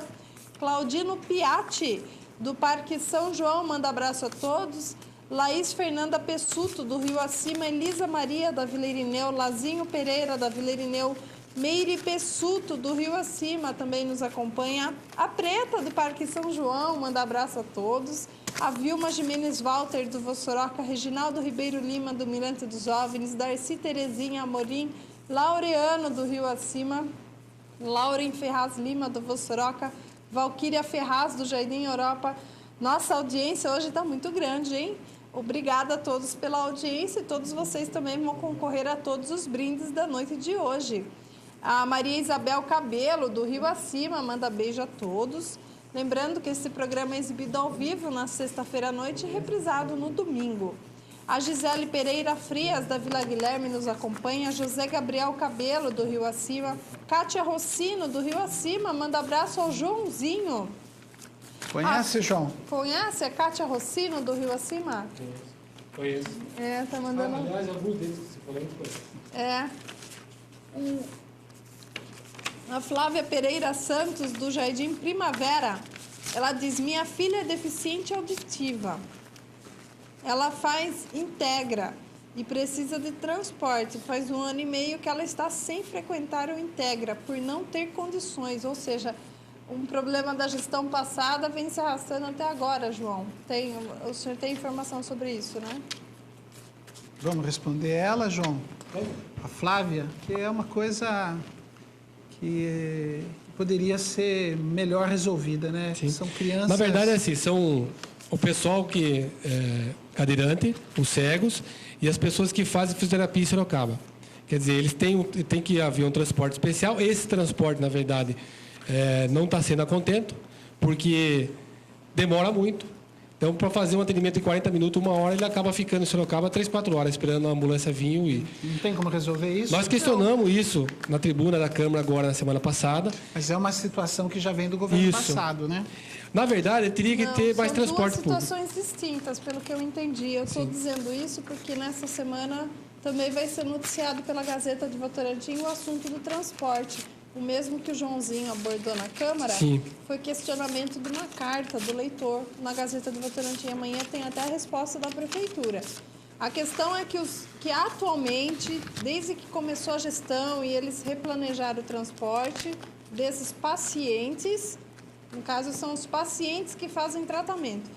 Claudino Piatti, do Parque São João, manda abraço a todos. Laís Fernanda Pessuto, do Rio Acima, Elisa Maria, da Vila Irineu, Lazinho Pereira, da Vila Irineu, Meire Pessuto, do Rio Acima, também nos acompanha. A Preta, do Parque São João, manda abraço a todos. A Vilma Jimenez Walter, do Vossoroca, Reginaldo Ribeiro Lima, do Mirante dos OVNIs, Darcy Terezinha Amorim, Laureano, do Rio Acima, Lauren Ferraz Lima, do Vossoroca, Valquíria Ferraz, do Jardim Europa. Nossa audiência hoje está muito grande, hein? Obrigada a todos pela audiência e todos vocês também vão concorrer a todos os brindes da noite de hoje. A Maria Isabel Cabelo, do Rio Acima, manda beijo a todos. Lembrando que esse programa é exibido ao vivo na sexta-feira à noite e reprisado no domingo. A Gisele Pereira Frias, da Vila Guilherme, nos acompanha. José Gabriel Cabelo, do Rio Acima. Cátia Rossino, do Rio Acima, manda abraço ao Joãozinho. Conhece, João? Conhece a Cátia Rossino, do Rio Acima? Conheço. É, tá mandando... aliás, alguns deles que você falou, eu conheço. É. A Flávia Pereira Santos, do Jardim Primavera, ela diz, minha filha é deficiente auditiva. Ela faz Integra e precisa de transporte. Faz 1 ano e meio que ela está sem frequentar o Integra, por não ter condições, ou seja... Um problema da gestão passada vem se arrastando até agora, João. O senhor tem informação sobre isso, né? Vamos responder ela, João? A Flávia, que é uma coisa que poderia ser melhor resolvida, né? Sim. São crianças... Na verdade, é assim, são o pessoal que é cadeirante, os cegos, e as pessoas que fazem fisioterapia em Sorocaba. Quer dizer, eles têm que haver um transporte especial. Esse transporte, na verdade... não está sendo a contento, porque demora muito. Então, para fazer um atendimento em 40 minutos, 1 hora, ele acaba ficando em Sorocaba 3, 4 horas, esperando a ambulância vir. Não tem como resolver isso? Nós questionamos isso na tribuna da Câmara agora, na semana passada. Mas é uma situação que já vem do governo passado, né? Na verdade, teria que ter mais transporte público. São duas situações distintas, pelo que eu entendi. Eu estou dizendo isso porque nessa semana também vai ser noticiado pela Gazeta de Votorantim o assunto do transporte. O mesmo que o Joãozinho abordou na Câmara, Sim. foi questionamento de uma carta do leitor na Gazeta de Votorantim. Amanhã tem até a resposta da Prefeitura. A questão é que atualmente, desde que começou a gestão e eles replanejaram o transporte desses pacientes, no caso são os pacientes que fazem tratamento.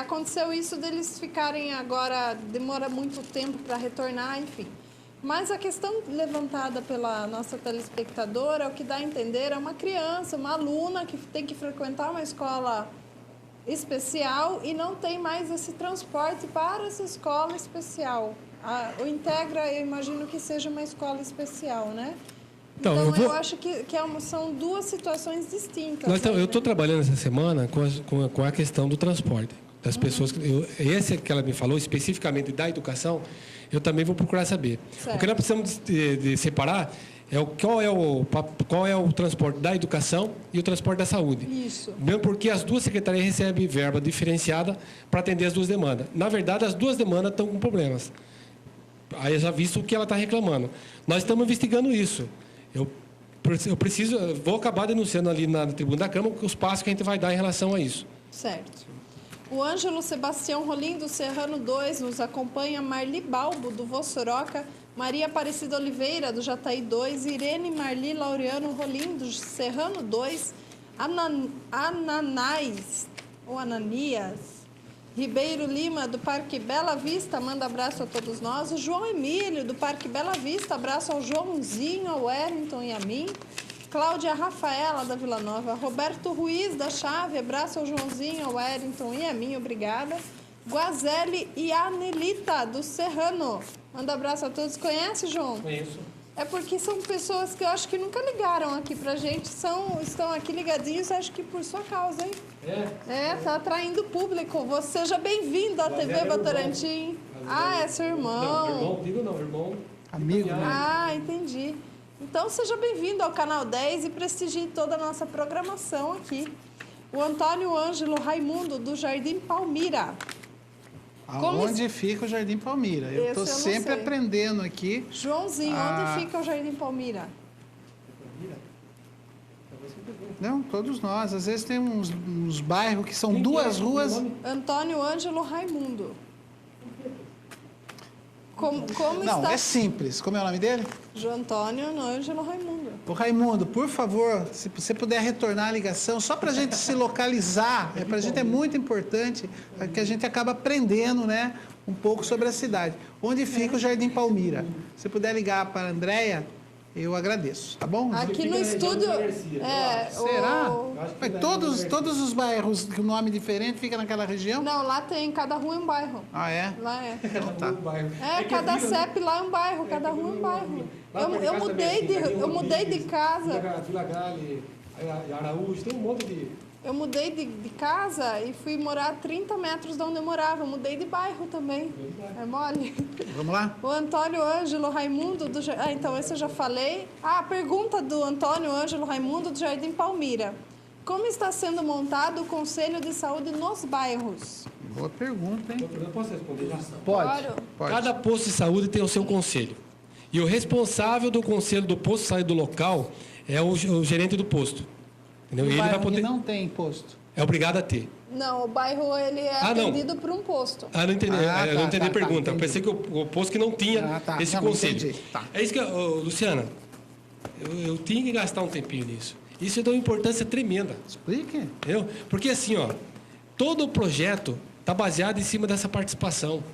Aconteceu isso deles ficarem agora, demora muito tempo para retornar, enfim. Mas a questão levantada pela nossa telespectadora, o que dá a entender, é uma criança, uma aluna que tem que frequentar uma escola especial e não tem mais esse transporte para essa escola especial. O Integra, eu imagino que seja uma escola especial, né? Então eu acho que são duas situações distintas. Eu estou trabalhando essa semana com a questão do transporte. Das pessoas, esse que ela me falou, especificamente da educação, eu também vou procurar saber. Certo. O que nós precisamos de separar é qual é o transporte da educação e o transporte da saúde. Isso. Mesmo porque as duas secretarias recebem verba diferenciada para atender as duas demandas. Na verdade, as duas demandas estão com problemas. Aí eu já visto o que ela está reclamando. Nós estamos investigando isso. Eu vou acabar denunciando ali na tribuna da Câmara os passos que a gente vai dar em relação a isso. Certo. O Ângelo Sebastião Rolim, do Serrano 2, nos acompanha. Marli Balbo, do Vossoroca. Maria Aparecida Oliveira, do Jataí 2. Irene Marli Laureano Rolim, do Serrano 2. Ananias, Ribeiro Lima, do Parque Bela Vista, manda abraço a todos nós. O João Emílio, do Parque Bela Vista, abraço ao Joãozinho, ao Wellington e a mim. Cláudia Rafaela, da Vila Nova. Roberto Ruiz, da Chave, abraço ao Joãozinho, ao Wellington e a mim, obrigada. Guazelli e a Anelita, do Serrano, manda abraço a todos. Conhece, João? Conheço. É porque são pessoas que eu acho que nunca ligaram aqui pra gente, estão aqui ligadinhos, acho que por sua causa, hein? Tá atraindo público. Você seja bem-vindo à TV Votorantim. É seu irmão. Não, irmão. Amigo, né? Ah, entendi. Então, seja bem-vindo ao Canal 10 e prestigie toda a nossa programação aqui. O Antônio Ângelo Raimundo, do Jardim Palmira. Aonde fica o Jardim Palmira? Eu estou sempre aprendendo aqui. Joãozinho, onde fica o Jardim Palmira? Não, todos nós. Às vezes tem uns bairros que são duas ruas. Antônio Ângelo Raimundo. Como Não, está? é simples. Como é o nome dele? João Antônio Ângelo Raimundo. Ô Raimundo, por favor, se você puder retornar a ligação, só para a gente se localizar, para a gente é muito importante, que a gente acaba aprendendo, né, um pouco sobre a cidade. Onde fica o Jardim Palmira? Se puder ligar para a Andréia, eu agradeço, tá bom? Aqui no estúdio... Será? Mas todos os bairros com nome diferente ficam naquela região? Não, lá tem cada rua é um bairro. Ah, é? Lá é. Tá. Cada CEP lá é um bairro, cada rua é um bairro. Eu mudei de casa. Vila Gale, Araújo, tem um monte de... Eu mudei de casa e fui morar a 30 metros de onde eu morava. Eu mudei de bairro também. É mole? Vamos lá? O Antônio Ângelo Raimundo do... então esse eu já falei. A pergunta do Antônio Ângelo Raimundo do Jardim Palmira. Como está sendo montado o Conselho de Saúde nos bairros? Boa pergunta, hein? Eu posso responder já? Pode. Cada posto de saúde tem o seu conselho. E o responsável do conselho do posto de saúde do local é o gerente do posto. Entendeu? Ele vai poder... não tem posto. É obrigado a ter. Não, o bairro ele é atendido por um posto. Não entendi. Eu não entendi a pergunta. Eu pensei que o posto que não tinha esse conselho. É isso que, Luciana, eu tinha que gastar um tempinho nisso. Isso dá uma importância tremenda. Explique. Entendeu? Porque assim, todo o projeto está baseado em cima dessa participação.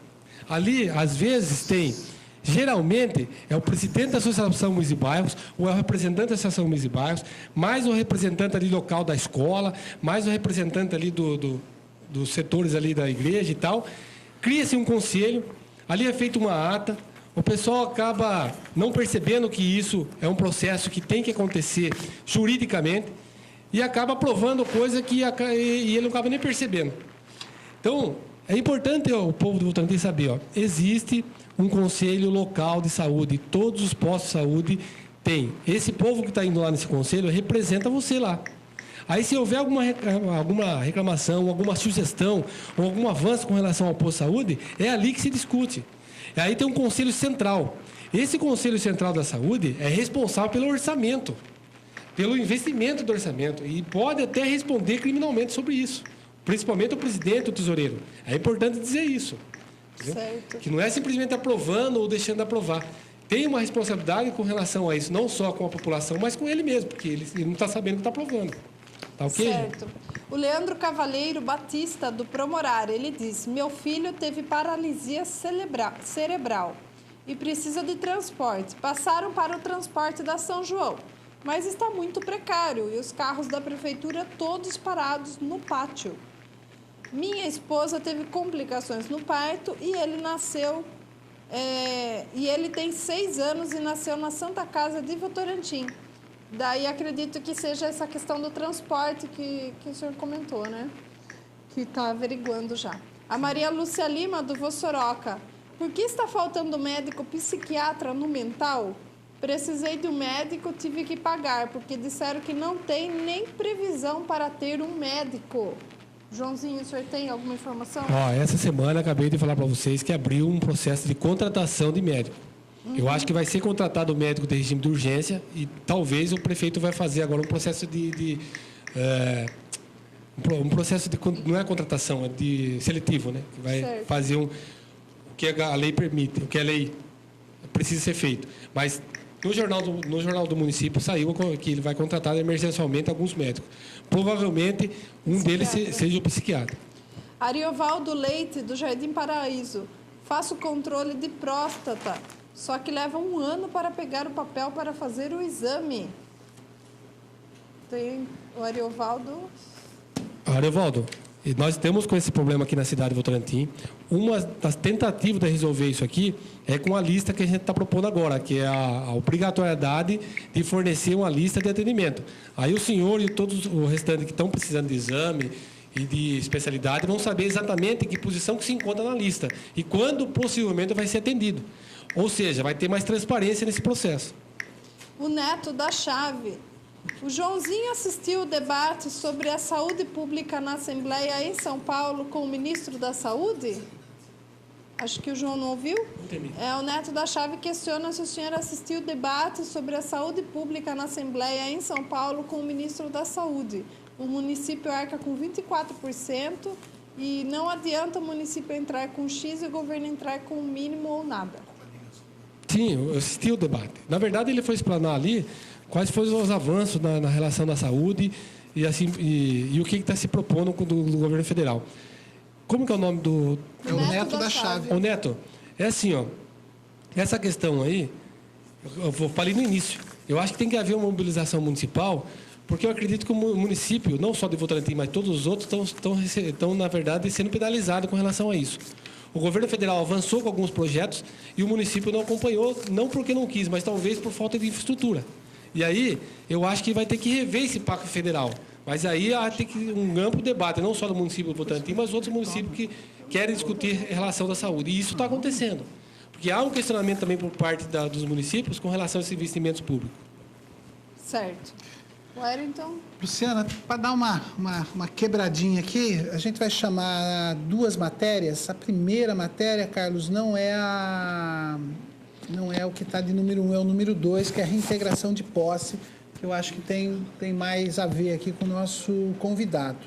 Ali, às vezes, geralmente, é o presidente da Associação Municipal de Bairros, ou é o representante da Associação Municipal de Bairros, mais o representante ali local da escola, mais o representante ali dos setores ali da igreja e tal. Cria-se um conselho, ali é feita uma ata, o pessoal acaba não percebendo que isso é um processo que tem que acontecer juridicamente e acaba aprovando coisa que ele não acaba nem percebendo. Então, é importante o povo do Votorantim saber, existe um conselho local de saúde, todos os postos de saúde têm. Esse povo que está indo lá nesse conselho representa você lá. Aí, se houver alguma reclamação, alguma sugestão, ou algum avanço com relação ao posto de saúde, é ali que se discute. Aí tem um conselho central. Esse conselho central da saúde é responsável pelo orçamento, pelo investimento do orçamento, e pode até responder criminalmente sobre isso, principalmente o presidente, o tesoureiro. É importante dizer isso. Certo. Que não é simplesmente aprovando ou deixando de aprovar. Tem uma responsabilidade com relação a isso, não só com a população, mas com ele mesmo, porque ele não está sabendo que está aprovando. Tá ok? Certo. O Leandro Cavaleiro Batista, do Promorar, ele diz: meu filho teve paralisia cerebral e precisa de transporte. Passaram para o transporte da São João, mas está muito precário e os carros da prefeitura todos parados no pátio. Minha esposa teve complicações no parto e ele nasceu, e ele tem 6 anos e nasceu na Santa Casa de Votorantim. Daí acredito que seja essa questão do transporte que o senhor comentou, né? Que está averiguando já. A Maria Lúcia Lima, do Vossoroca. Por que está faltando médico psiquiatra no mental? Precisei de um médico, tive que pagar, porque disseram que não tem nem previsão para ter um médico. Joãozinho, o senhor tem alguma informação? Essa semana acabei de falar para vocês que abriu um processo de contratação de médico. Eu acho que vai ser contratado o médico de regime de urgência e talvez o prefeito vai fazer agora um processo um processo de não é contratação, é de seletivo, né? Que vai fazer o que a lei permite, o que a lei precisa ser feito. Mas no jornal do município saiu que ele vai contratar emergencialmente alguns médicos. Provavelmente um deles seja o psiquiatra. Ariovaldo Leite, do Jardim Paraíso. Faço controle de próstata, só que leva 1 ano para pegar o papel para fazer o exame. Tem o Ariovaldo. Ariovaldo, nós temos com esse problema aqui na cidade de Votorantim. Uma das tentativas de resolver isso aqui é com a lista que a gente está propondo agora, que é a obrigatoriedade de fornecer uma lista de atendimento. Aí o senhor e todos os restantes que estão precisando de exame e de especialidade vão saber exatamente em que posição que se encontra na lista e quando possivelmente vai ser atendido. Ou seja, vai ter mais transparência nesse processo. O Neto da Chave. O Joãozinho assistiu o debate sobre a saúde pública na Assembleia em São Paulo com o ministro da Saúde? Acho que o João não ouviu. Entendi. O Neto da Chave questiona se o senhor assistiu o debate sobre a saúde pública na Assembleia em São Paulo com o ministro da Saúde. O município arca com 24% e não adianta o município entrar com X e o governo entrar com o mínimo ou nada. Sim, eu assisti o debate. Na verdade, ele foi explanar ali quais foram os avanços na relação da saúde e, assim, e o que está se propondo do governo federal. Como que é o nome do... É o Neto da Chave. Ô, Neto, é assim, ó, essa questão aí, eu falei no início, eu acho que tem que haver uma mobilização municipal, porque eu acredito que o município, não só de Votorantim, mas todos os outros, estão na verdade, sendo penalizados com relação a isso. O governo federal avançou com alguns projetos e o município não acompanhou, não porque não quis, mas talvez por falta de infraestrutura. E aí, eu acho que vai ter que rever esse pacto federal. Mas aí tem que um amplo debate, não só do município de Votorantim, mas outros municípios que querem discutir a relação da saúde. E isso está acontecendo. Porque há um questionamento também por parte dos municípios com relação a esses investimentos públicos. Certo. Wellington? Luciana, para dar uma quebradinha aqui, a gente vai chamar 2 matérias. A primeira matéria, Carlos, não é o que está de número 1, é o número 2, que é a reintegração de posse, que eu acho que tem mais a ver aqui com o nosso convidado.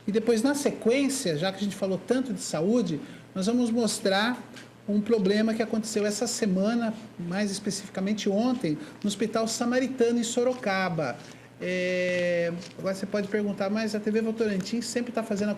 E depois, na sequência, já que a gente falou tanto de saúde, nós vamos mostrar um problema que aconteceu essa semana, mais especificamente ontem, no Hospital Samaritano, em Sorocaba. Agora você pode perguntar, mas a TV Votorantim sempre está fazendo a